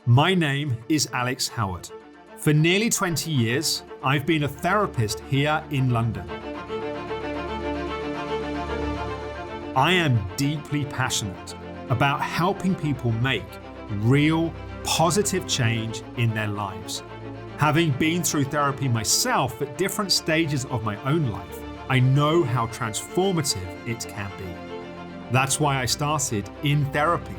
My name is Alex Howard. For nearly 20 years, I've been a therapist here in London. I am deeply passionate about helping people make real, positive change in their lives. Having been through therapy myself at different stages of my own life, I know how transformative it can be. That's why I started In Therapy,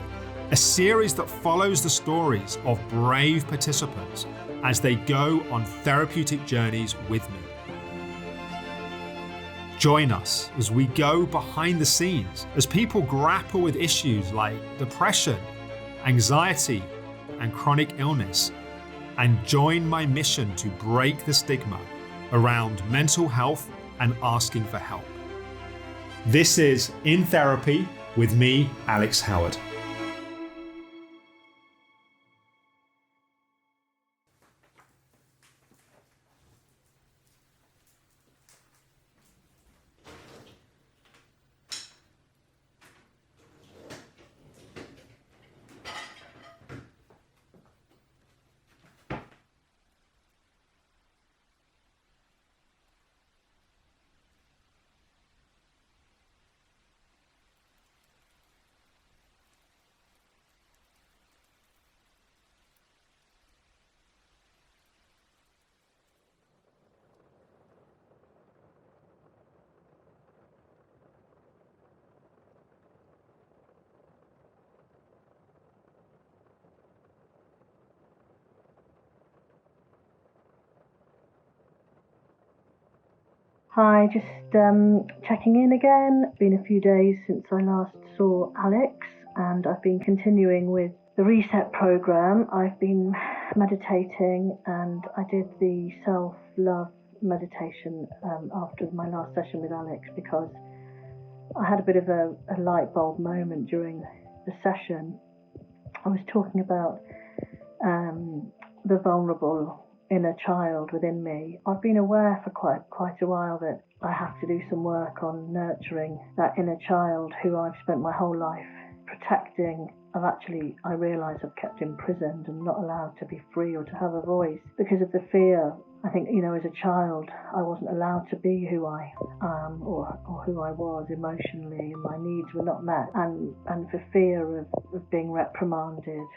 a series that follows the stories of brave participants as they go on therapeutic journeys with me. Join us as we go behind the scenes, as people grapple with issues like depression, anxiety, and chronic illness, and join my mission to break the stigma around mental health and asking for help. This is In Therapy with me, Alex Howard. Hi, just checking in again. It's been a few days since I last saw Alex, and I've been continuing with the reset program. I've been meditating, and I did the self-love meditation after my last session with Alex, because I had a bit of a light bulb moment during the session. I was talking about the vulnerable inner child within me. I've been aware for quite a while that I have to do some work on nurturing that inner child who I've spent my whole life protecting. I realise I've kept imprisoned and not allowed to be free or to have a voice because of the fear. I think, as a child, I wasn't allowed to be who I am or who I was emotionally, and my needs were not met. And for fear of being reprimanded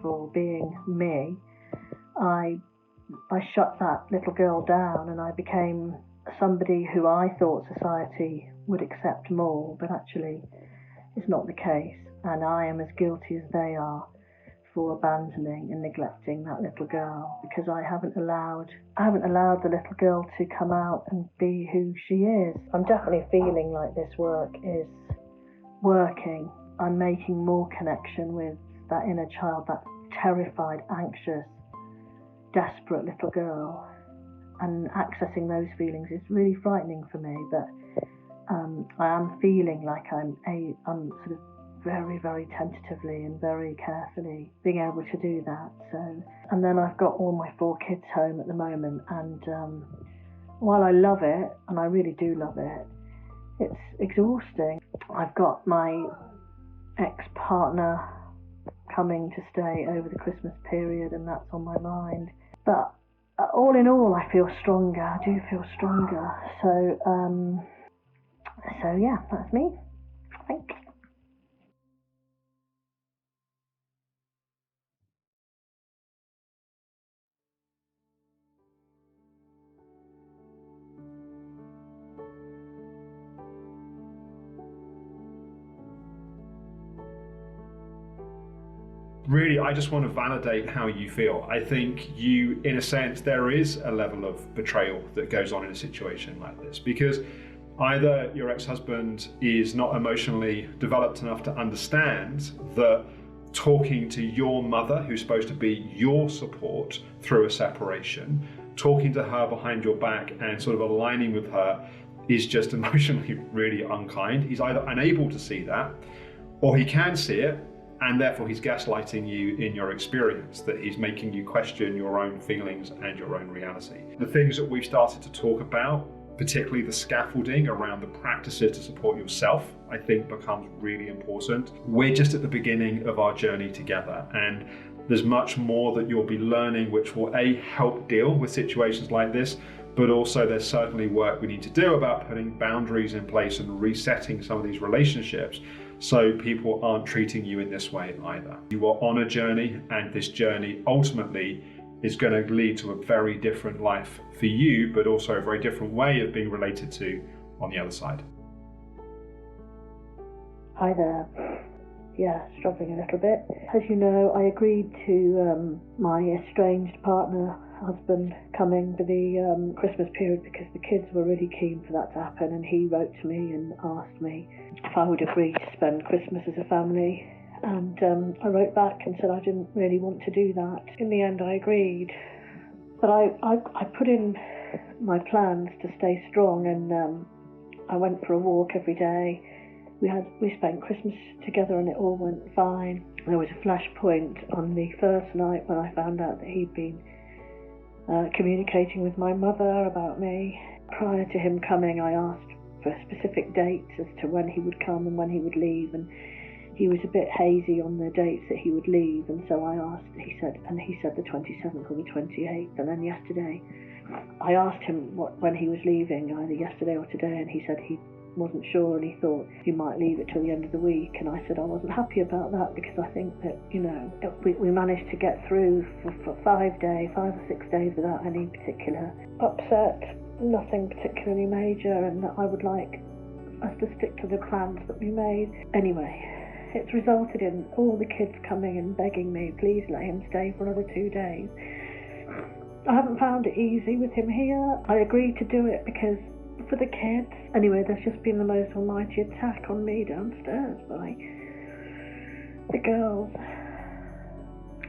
for being me, I shut that little girl down, and I became somebody who I thought society would accept more, but actually it's not the case. And I am as guilty as they are for abandoning and neglecting that little girl, because I haven't allowed the little girl to come out and be who she is. I'm definitely feeling like this work is working. I'm making more connection with that inner child, that terrified, anxious, desperate little girl, and accessing those feelings is really frightening for me, but I am feeling like I'm sort of very, very tentatively and very carefully being able to do that. So, and then I've got all my 4 kids home at the moment, and while I love it, and I really do love it, it's exhausting. I've got my ex-partner coming to stay over the Christmas period, and that's on my mind. But all in all, I feel stronger. I do feel stronger. So yeah, that's me. Thanks. Really, I just want to validate how you feel. I think you, in a sense, there is a level of betrayal that goes on in a situation like this, because either your ex-husband is not emotionally developed enough to understand that talking to your mother, who's supposed to be your support through a separation, talking to her behind your back and sort of aligning with her is just emotionally really unkind. He's either unable to see that, or he can see it, and therefore he's gaslighting you in your experience, that he's making you question your own feelings and your own reality. The things that we've started to talk about, particularly the scaffolding around the practices to support yourself, I think becomes really important. We're just at the beginning of our journey together, and there's much more that you'll be learning, which will help deal with situations like this, but also there's certainly work we need to do about putting boundaries in place and resetting some of these relationships so people aren't treating you in this way either. You are on a journey, and this journey ultimately is going to lead to a very different life for you, but also a very different way of being related to on the other side. Hi there. Yeah, struggling a little bit. As you know, I agreed to my estranged partner, husband, coming for the Christmas period because the kids were really keen for that to happen, and he wrote to me and asked me if I would agree to spend Christmas as a family. And I wrote back and said I didn't really want to do that. In the end, I agreed. But I put in my plans to stay strong, and I went for a walk every day. We spent Christmas together and it all went fine. There was a flashpoint on the first night when I found out that he'd been communicating with my mother about me. Prior to him coming, I asked for specific dates as to when he would come and when he would leave, and he was a bit hazy on the dates that he would leave, and so I asked, he said the 27th or the 28th, and then yesterday I asked him when he was leaving, either yesterday or today, and he said he wasn't sure and he thought he might leave it till the end of the week. And I said I wasn't happy about that because I think that, we managed to get through for 5 or 6 days without any particular upset, nothing particularly major, and that I would like us to stick to the plans that we made. Anyway, it's resulted in all the kids coming and begging me, please let him stay for another 2 days. I haven't found it easy with him here. I agreed to do it because for the kids. Anyway, there's just been the most almighty attack on me downstairs by the girls.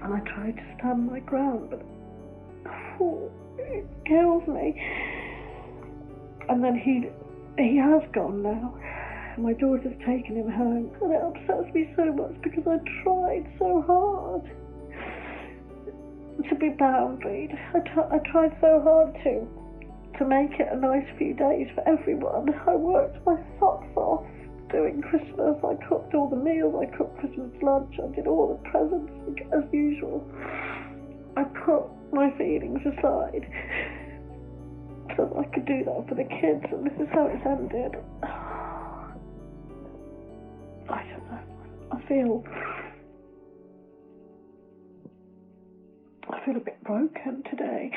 And I tried to stand my ground, but it kills me. And then he has gone now. My daughter's taken him home, and it upsets me so much because I tried so hard to be boundaried. I tried so hard to make it a nice few days for everyone. I worked my socks off doing Christmas. I cooked all the meals, I cooked Christmas lunch, I did all the presents as usual. I put my feelings aside so that I could do that for the kids, and this is how it's ended. I don't know. I feel a bit broken today.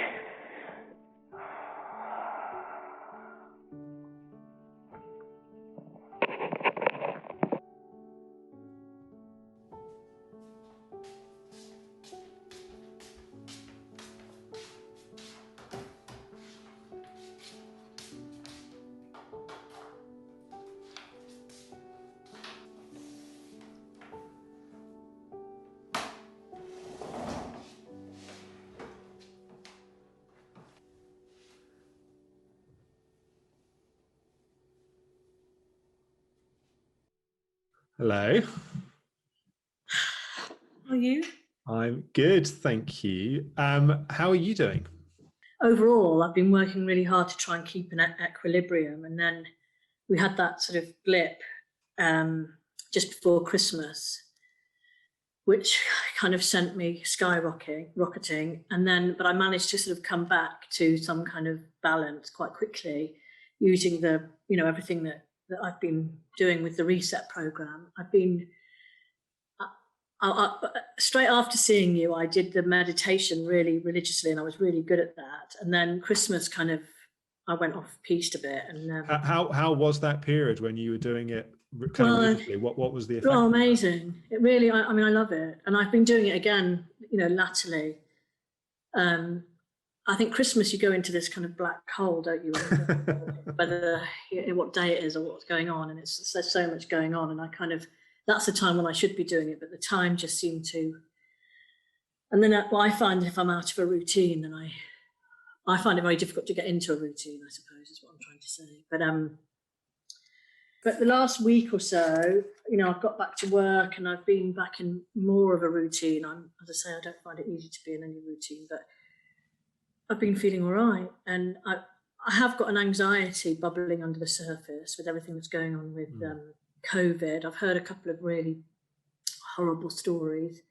Hello. How are you? I'm good, thank you. How are you doing? Overall, I've been working really hard to try and keep an equilibrium, and then we had that sort of blip just before Christmas, which kind of sent me rocketing, but I managed to sort of come back to some kind of balance quite quickly using everything that I've been doing with the reset program. Straight after seeing you, I did the meditation really religiously, and I was really good at that. And then Christmas I went off piste a bit. And how was that period when you were doing it kind of religiously? What was the effect? Oh, amazing! It really, I mean, I love it, and I've been doing it again, latterly. I think Christmas, you go into this kind of black hole, don't you? Whether what day it is or what's going on, and there's so much going on, and that's the time when I should be doing it, but the time just seemed to. And then I find if I'm out of a routine, then I find it very difficult to get into a routine, I suppose, is what I'm trying to say. But the last week or so, I've got back to work and I've been back in more of a routine. As I say, I don't find it easy to be in any routine, but I've been feeling all right. And I have got an anxiety bubbling under the surface with everything that's going on with COVID. I've heard a couple of really horrible stories.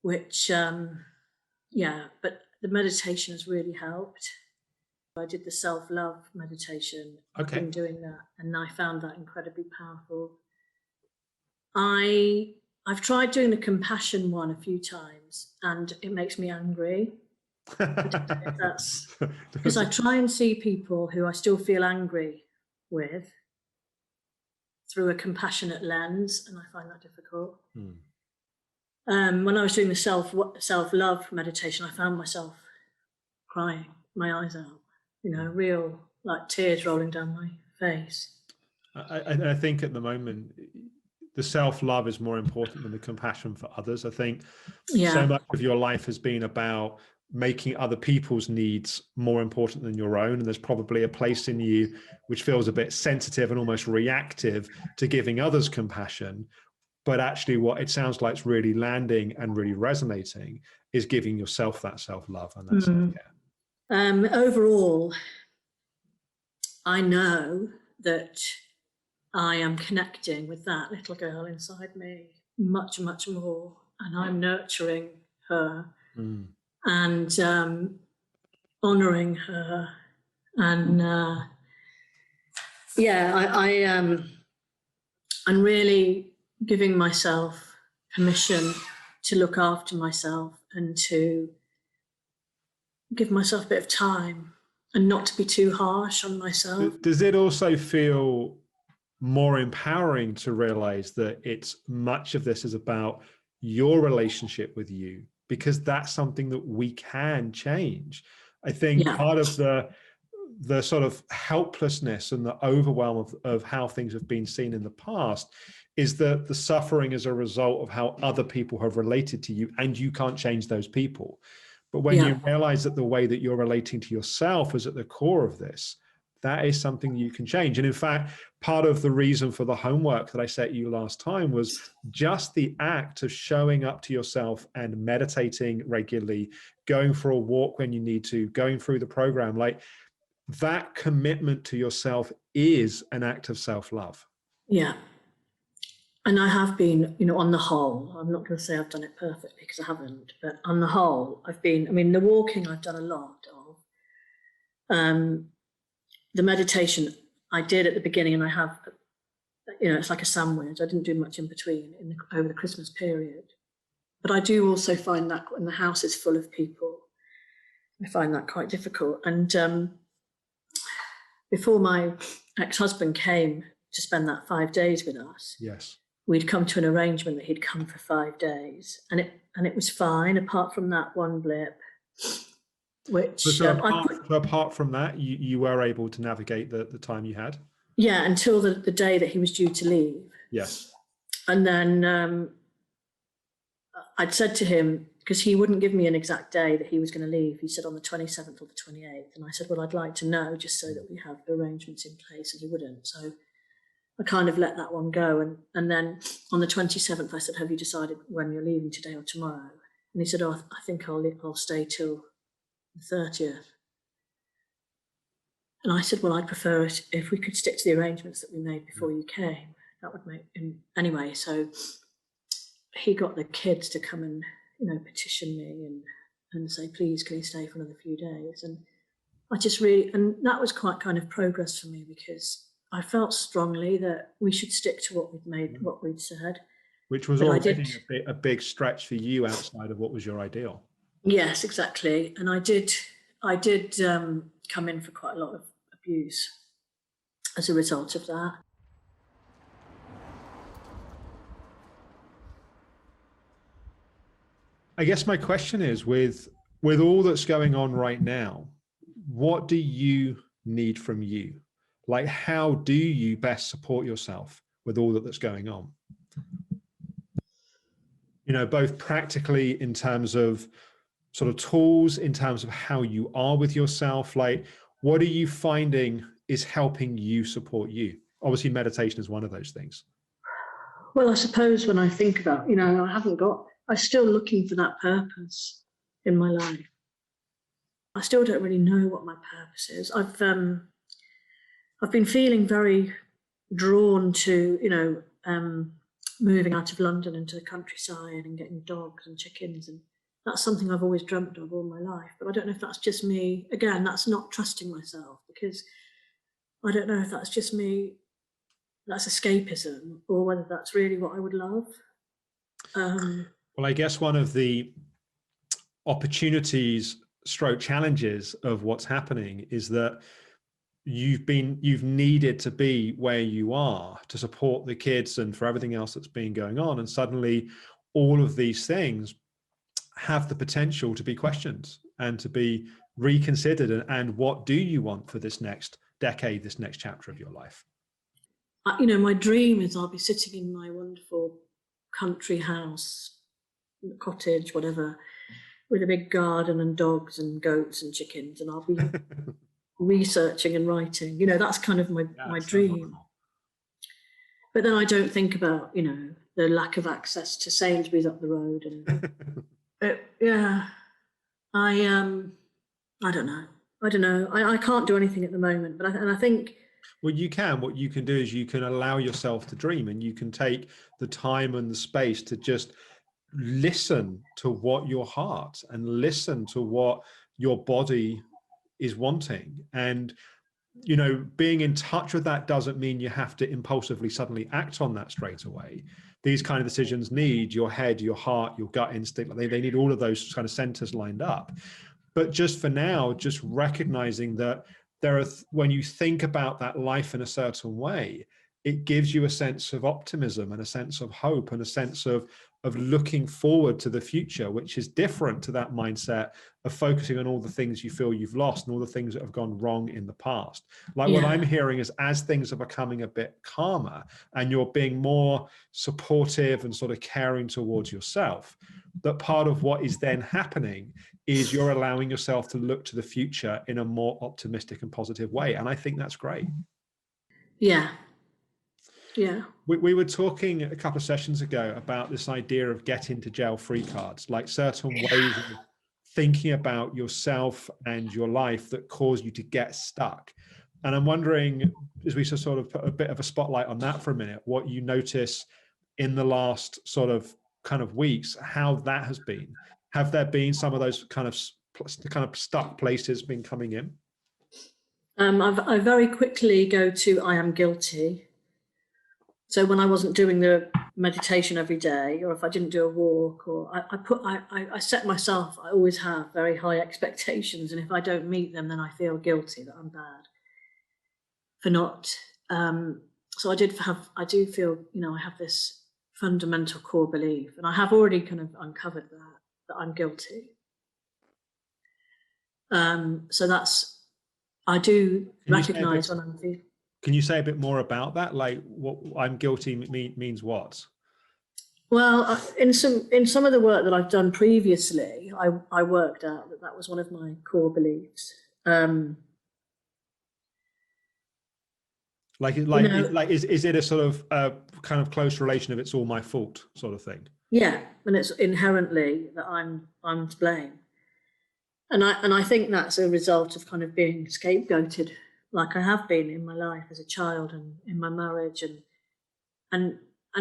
which, but the meditation has really helped. I did the self-love meditation. Okay. I've been doing that, and I found that incredibly powerful. I've tried doing the compassion one a few times, and it makes me angry. That's because I try and see people who I still feel angry with through a compassionate lens, and I find that difficult. When I was doing the self-love meditation, I found myself crying my eyes out, real like tears rolling down my face. I think at the moment, the self-love is more important than the compassion for others. I think so much of your life has been about making other people's needs more important than your own. And there's probably a place in you which feels a bit sensitive and almost reactive to giving others compassion. But actually what it sounds like is really landing and really resonating is giving yourself that self-love and that self-care. Overall, I know that I am connecting with that little girl inside me much, much more. And I'm nurturing her and honouring her. And I'm really giving myself permission to look after myself and to give myself a bit of time and not to be too harsh on myself. Does it also feel more empowering to realize that it's much of this is about your relationship with you, because that's something that we can change? I think part of the sort of helplessness and the overwhelm of how things have been seen in the past is that the suffering is a result of how other people have related to you, and you can't change those people. But when you realize that the way that you're relating to yourself is at the core of this, that is something you can change. And in fact, part of the reason for the homework that I set you last time was just the act of showing up to yourself and meditating regularly, going for a walk when you need to, going through the program. Like, that commitment to yourself is an act of self-love. Yeah. And I have been, on the whole, I'm not going to say I've done it perfectly because I haven't, but on the whole, the walking I've done a lot of. The meditation I did at the beginning, and I have, it's like a sandwich. I didn't do much in between over the Christmas period. But I do also find that when the house is full of people, I find that quite difficult. And before my ex-husband came to spend that 5 days with us, we'd come to an arrangement that he'd come for 5 days, and it was fine, apart from that one blip. Which so apart from that, you were able to navigate the time you had? Yeah, until the day that he was due to leave. Yes. And then I'd said to him, because he wouldn't give me an exact day that he was going to leave, he said on the 27th or the 28th. And I said, well, I'd like to know just so that we have arrangements in place, and he wouldn't. So I kind of let that one go. And then on the 27th, I said, have you decided when you're leaving, today or tomorrow? And he said, oh, I think I'll stay till the 30th. And I said, well, I'd prefer it if we could stick to the arrangements that we made before you came. That would make him anyway. So he got the kids to come and petition me and say, please, can you stay for another few days? And I just and that was quite kind of progress for me, because I felt strongly that we should stick to what we'd said. Which was already a big stretch for you outside of what was your ideal. Yes, exactly. And I did come in for quite a lot of abuse as a result of that. I guess my question is, with all that's going on right now, what do you need from you? Like, how do you best support yourself with all that's going on? Both practically in terms of sort of tools, in terms of how you are with yourself. Like, what are you finding is helping you support you? Obviously, meditation is one of those things. Well, I suppose when I think about, I'm still looking for that purpose in my life. I still don't really know what my purpose is. I've been feeling very drawn to, moving out of London into the countryside and getting dogs and chickens, and that's something I've always dreamt of all my life. But I don't know if that's just me. Again, that's not trusting myself, because I don't know if that's just me, that's escapism, or whether that's really what I would love. Well, I guess one of the opportunities stroke challenges of what's happening is that you've needed to be where you are to support the kids and for everything else that's been going on, and suddenly all of these things have the potential to be questioned and to be reconsidered. And what do you want for this next decade, this next chapter of your life? My dream is I'll be sitting in my wonderful country house, cottage, whatever, with a big garden and dogs and goats and chickens, and I'll be researching and writing. That's kind of my dream. Wonderful. But then I don't think about, the lack of access to Sainsbury's up the road, and I don't know. I can't do anything at the moment, but I think. Well, what you can do is you can allow yourself to dream, and you can take the time and the space to just listen to what your heart and listen to what your body is wanting. And, being in touch with that doesn't mean you have to impulsively suddenly act on that straight away. These kind of decisions need your head, your heart, your gut instinct. They need all of those kind of centers lined up. But just for now, just recognizing that when you think about that life in a certain way, it gives you a sense of optimism and a sense of hope and a sense of looking forward to the future, which is different to that mindset of focusing on all the things you feel you've lost and all the things that have gone wrong in the past. What I'm hearing is, as things are becoming a bit calmer and you're being more supportive and sort of caring towards yourself, that part of what is then happening is you're allowing yourself to look to the future in a more optimistic and positive way. And I think that's great. Yeah. We were talking a couple of sessions ago about this idea of get into jail free cards, like certain ways of thinking about yourself and your life that cause you to get stuck. And I'm wondering, as we sort of put a bit of a spotlight on that for a minute, what you notice in the last sort of kind of weeks, how that has been. Have there been some of those kind of stuck places been coming in? I very quickly go to I am guilty. So when I wasn't doing the meditation every day, or if I didn't do a walk, or I set myself, I always have very high expectations, and if I don't meet them, then I feel guilty that I'm bad for not. So I do feel, I have this fundamental core belief, and I have already kind of uncovered that I'm guilty. So I do recognize when I'm feeling. Can you say a bit more about that? Like, what I'm guilty means what? Well, in some of the work that I've done previously, I worked out that was one of my core beliefs. Is it a sort of kind of close relation of it's all my fault sort of thing? Yeah, and it's inherently that I'm to blame, and I think that's a result of kind of being scapegoated, like I have been in my life as a child and in my marriage, and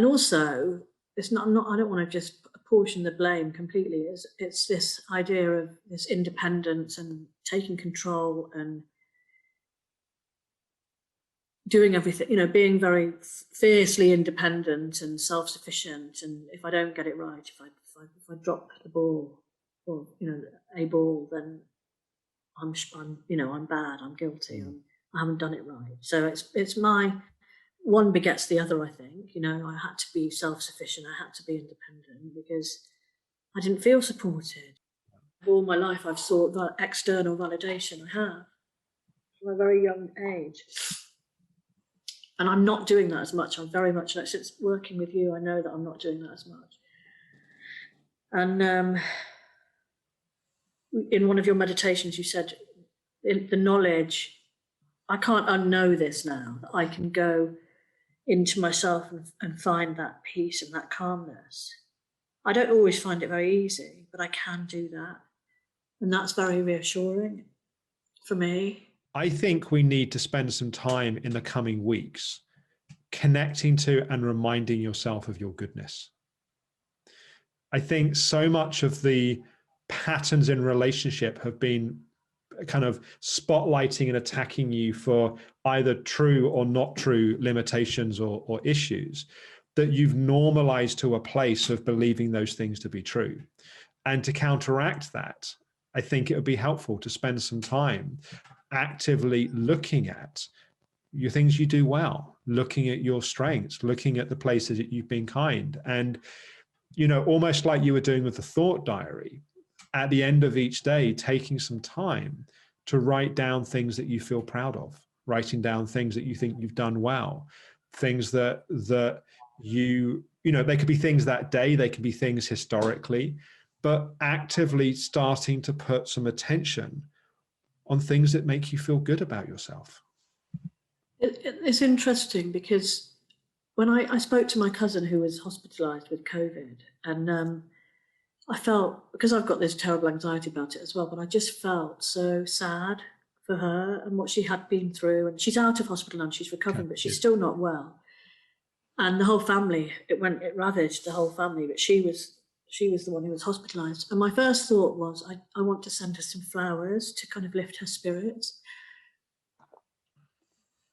also it's not. I don't want to just apportion the blame completely. It's this idea of this independence and taking control and doing everything, being very fiercely independent and self-sufficient. And if I don't get it right, if I drop the ball or a ball, then I'm bad. I'm guilty. I haven't done it right. So it's my one begets the other. I think I had to be self-sufficient. I had to be independent because I didn't feel supported. All my life, I've sought that external validation. I have from a very young age. And I'm not doing that as much. I'm very much, since working with you, I know that I'm not doing that as much. And in one of your meditations, you said, the knowledge, I can't unknow this now, that I can go into myself and find that peace and that calmness. I don't always find it very easy, but I can do that. And that's very reassuring for me. I think we need to spend some time in the coming weeks connecting to and reminding yourself of your goodness. I think so much of the patterns in relationship have been kind of spotlighting and attacking you for either true or not true limitations or issues, that you've normalized to a place of believing those things to be true. And to counteract that, I think it would be helpful to spend some time actively looking at your things you do well, looking at your strengths, looking at the places that you've been kind. And, you know, almost like you were doing with the thought diary, at the end of each day, taking some time to write down things that you feel proud of, writing down things that you think you've done well, things that you know, they could be things that day, they could be things historically, but actively starting to put some attention on things that make you feel good about yourself. It's interesting because when I spoke to my cousin who was hospitalized with COVID, and I felt, because I've got this terrible anxiety about it as well, but I just felt so sad for her and what she had been through. And she's out of hospital now and she's recovering, but she's still not well. And the whole family, it ravaged the whole family, but she was the one who was hospitalized. And my first thought was, I want to send her some flowers to kind of lift her spirits.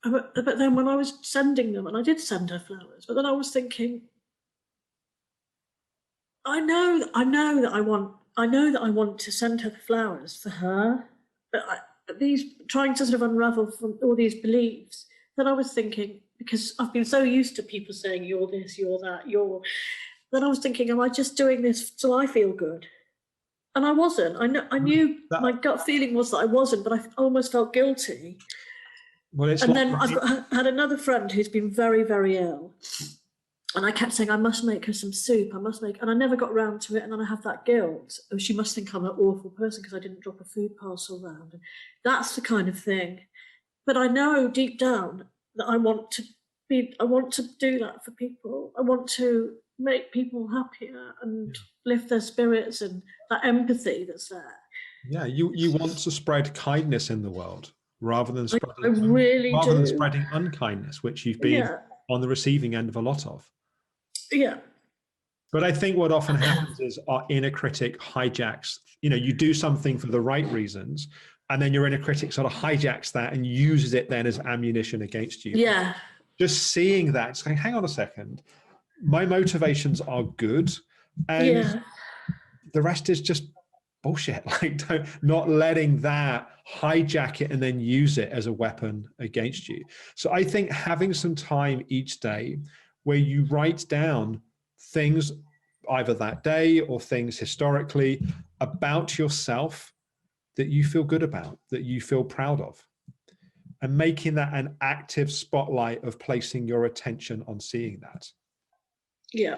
But then when I was sending them, and I did send her flowers, but then I was thinking, I know that I want to send her the flowers for her, but these trying to sort of unravel from all these beliefs. Then I was thinking, because I've been so used to people saying you're this, you're that, then I was thinking, am I just doing this so I feel good? And I wasn't. I knew my gut feeling was that I wasn't, but I almost felt guilty. Well, and then I've had another friend who's been very, very ill. And I kept saying, I must make her some soup. And I never got around to it. And then I have that guilt. Oh, she must think I'm an awful person because I didn't drop a food parcel round. And that's the kind of thing. But I know deep down that I want to do that for people. I want to make people happier and lift their spirits, and that empathy that's there. Yeah, you want to spread kindness in the world rather than spreading, than spreading unkindness, which you've been on the receiving end of a lot of. Yeah. But I think what often happens is our inner critic hijacks, you know, you do something for the right reasons, and then your inner critic sort of hijacks that and uses it then as ammunition against you. Yeah. Just seeing that, it's like, hang on a second, my motivations are good, and the rest is just bullshit. Like, not letting that hijack it and then use it as a weapon against you. So I think having some time each day where you write down things either that day or things historically about yourself that you feel good about, that you feel proud of, and making that an active spotlight of placing your attention on seeing that. Yeah.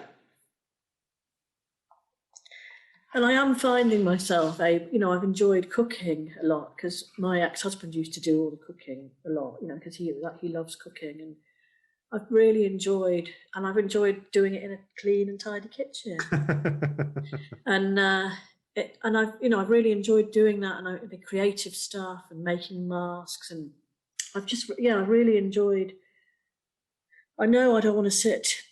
And I am finding myself, I've enjoyed cooking a lot because my ex-husband used to do all the cooking a lot, because he loves cooking, and I've really enjoyed doing it in a clean and tidy kitchen. And I've really enjoyed doing that, and the creative stuff and making masks, and I've really enjoyed. I know I don't want to sit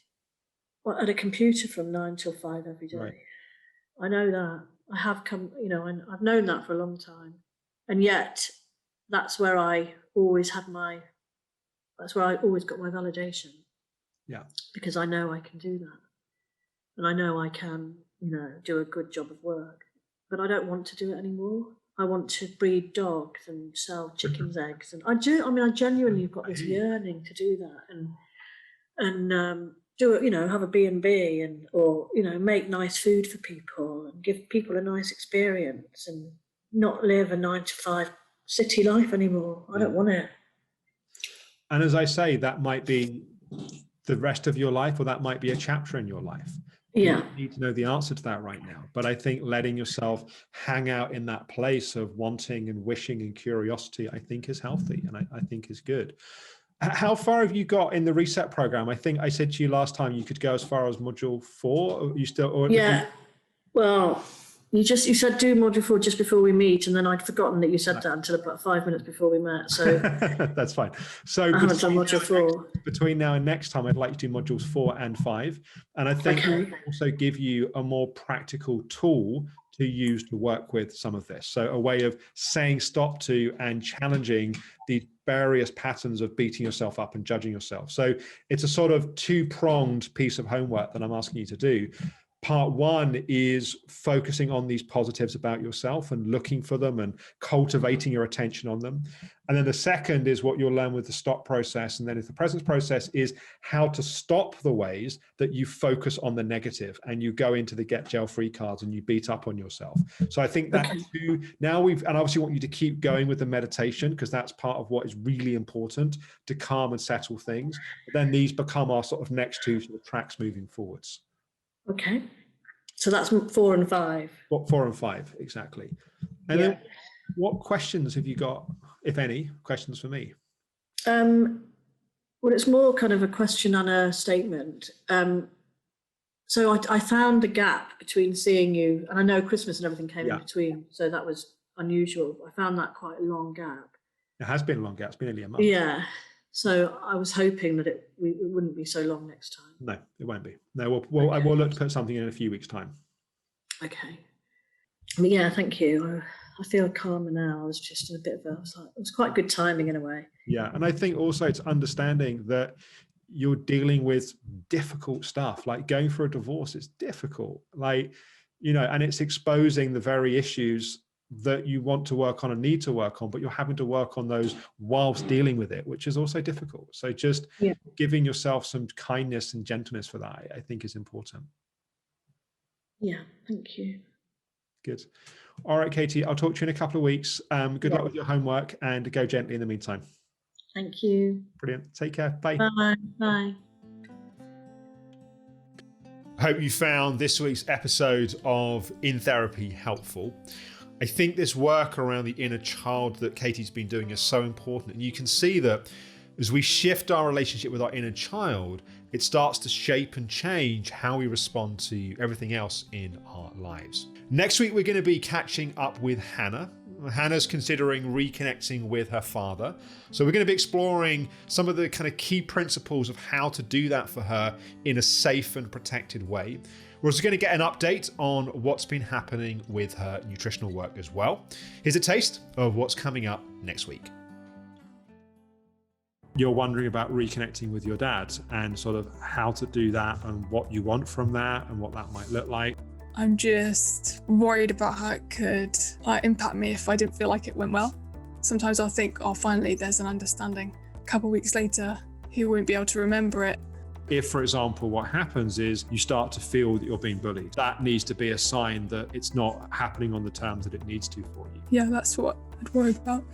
at a computer from 9 till 5 every day. Right. I know that. I have come, and I've known that for a long time. And yet that's where I always got my validation. Yeah. Because I know I can do that. And I know I can, do a good job of work. But I don't want to do it anymore. I want to breed dogs and sell chickens' eggs. And I genuinely have got this yearning to do that and do it, have a B&B or make nice food for people and give people a nice experience and not live a 9 to 5 city life anymore. I don't want it. And as I say, that might be the rest of your life, or that might be a chapter in your life. Yeah. You don't need to know the answer to that right now. But I think letting yourself hang out in that place of wanting and wishing and curiosity, I think is healthy, and I think is good. How far have you got in the reset program? I think I said to you last time you could go as far as module 4. Are you still? Yeah. Well, You said do module 4 just before we meet, and then I'd forgotten that you said that until about 5 minutes before we met. So that's fine. So I haven't done module 4. Between now and next time, I'd like to do modules 4 and 5. And I think it will also give you a more practical tool to use to work with some of this. So a way of saying stop to and challenging the various patterns of beating yourself up and judging yourself. So it's a sort of two-pronged piece of homework that I'm asking you to do. Part 1 is focusing on these positives about yourself and looking for them and cultivating your attention on them. And then the second is what you'll learn with the stop process. And then the presence process is how to stop the ways that you focus on the negative and you go into the get gel free cards and you beat up on yourself. So I think that and obviously want you to keep going with the meditation, because that's part of what is really important to calm and settle things. But then these become our sort of next two sort of tracks moving forwards. Okay, so that's 4 and 5. 4 and 5, exactly. And then what questions have you got, if any, questions for me? Well, it's more kind of a question and a statement. So I found a gap between seeing you, and I know Christmas and everything came in between, so that was unusual. I found that quite a long gap. It has been a long gap. It's been nearly a month. Yeah. So I was hoping that it wouldn't be so long next time. No, it won't be. No, we'll look to put something in a few weeks' time. Okay. But yeah, thank you. I feel calmer now. I was just in a bit of it was quite good timing in a way. Yeah, and I think also it's understanding that you're dealing with difficult stuff. Like going through a divorce is difficult. Like, and it's exposing the very issues that you want to work on and need to work on, but you're having to work on those whilst dealing with it, which is also difficult. So just giving yourself some kindness and gentleness for that, I think is important. Yeah, thank you. Good. All right, Katie, I'll talk to you in a couple of weeks. Good luck with your homework and go gently in the meantime. Thank you. Brilliant. Take care. Bye. Bye. Bye. I hope you found this week's episode of In Therapy helpful. I think this work around the inner child that Katie's been doing is so important. And you can see that as we shift our relationship with our inner child, it starts to shape and change how we respond to everything else in our lives. Next week, we're going to be catching up with Hannah. Hannah's considering reconnecting with her father. So we're going to be exploring some of the kind of key principles of how to do that for her in a safe and protected way. We're also going to get an update on what's been happening with her nutritional work as well. Here's a taste of what's coming up next week. You're wondering about reconnecting with your dad and sort of how to do that and what you want from that and what that might look like. I'm just worried about how it could impact me if I didn't feel like it went well. Sometimes I'll think, oh, finally there's an understanding. A couple of weeks later, he won't be able to remember it. If, for example, what happens is you start to feel that you're being bullied, that needs to be a sign that it's not happening on the terms that it needs to for you. Yeah, that's what I'd worry about.